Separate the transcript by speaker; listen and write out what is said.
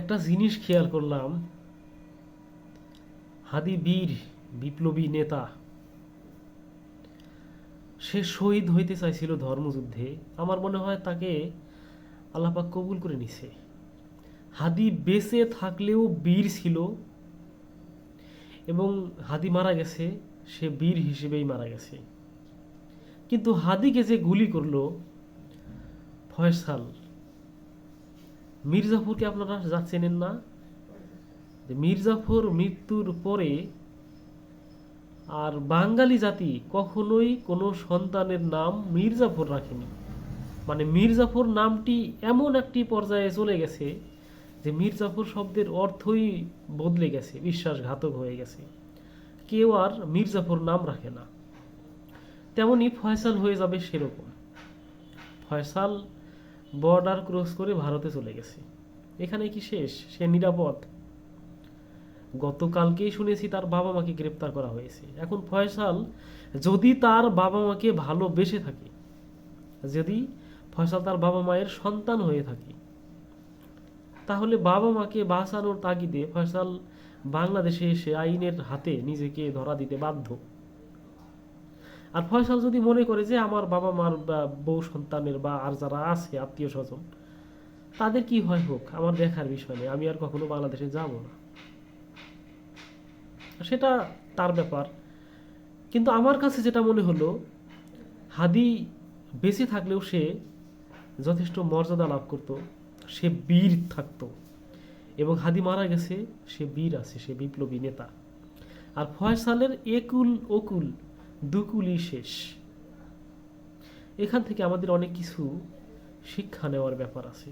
Speaker 1: একটা জিনিস খেয়াল করলাম, হাদি বীর বিপ্লবী নেতা, সে শহীদ হইতে চাইছিল ধর্মযুদ্ধে। আমার মনে হয় তাকে আল্লাহ পাক কবুল করে নিছে। হাদি বেঁচে থাকলেও বীর ছিল, এবং হাদি মারা গেছে, সে বীর হিসেবেই মারা গেছে। কিন্তু হাদিকে যে গুলি করলো ফয়সাল, মির্জাফরকে আপনারা যা চেনেন না, যে মির্জাফর মৃত্যুর পরে আর বাঙালি জাতি কখনোই কোনো সন্তানের নাম মির্জাফর রাখেনি। মানে মির্জাফর নামটি এমন একটি পর্যায়ে চলে গেছে যে মির্জাফর শব্দের অর্থই বদলে গেছে, বিশ্বাসঘাতক হয়ে গেছে। কেউ আর মির্জাফর নাম রাখে না। তেমনি ফয়সাল হয়ে যাবে সেরকম। ফয়সাল বর্ডার ক্রস করে ভারতে চলে গেছে। এখানে কি শেষ? সে নিরাপদ? গতকালকেই শুনেছি তার বাবা মাকে গ্রেপ্তার করা হয়েছে। এখন ফয়সাল যদি তার বাবা মাকে ভালোবেসে থাকে, যদি ফয়সাল তার বাবা মায়ের সন্তান হয়ে থাকে, তাহলে বাবা মাকে বাঁচানোর তাগিদে ফয়সাল বাংলাদেশে এসে আইনের হাতে নিজেকে ধরা দিতে বাধ্য। আর ফয়সাল যদি মনে করে যে আমার বাবা মার বা বউ সন্তানের বা আর যারা আছে আত্মীয় স্বজন, তাদের কি হয় হোক, আমার দেখার বিষয় নেই, আমি আর কখনো বাংলাদেশে যাব না, সেটা তার ব্যাপার। কিন্তু আমার কাছে যেটা মনে হলো, হাদি বেঁচে থাকলেও সে যথেষ্ট মর্যাদা লাভ করত, সে বীর থাকতো। এবং হাদি মারা গেছে, সে বীর আছে, সে বিপ্লবী নেতা। আর ফয়সালের একুল ওকুল দুকুলই শেষ। এখান থেকে আমাদের অনেক কিছু শিক্ষা নেওয়ার ব্যাপার আছে।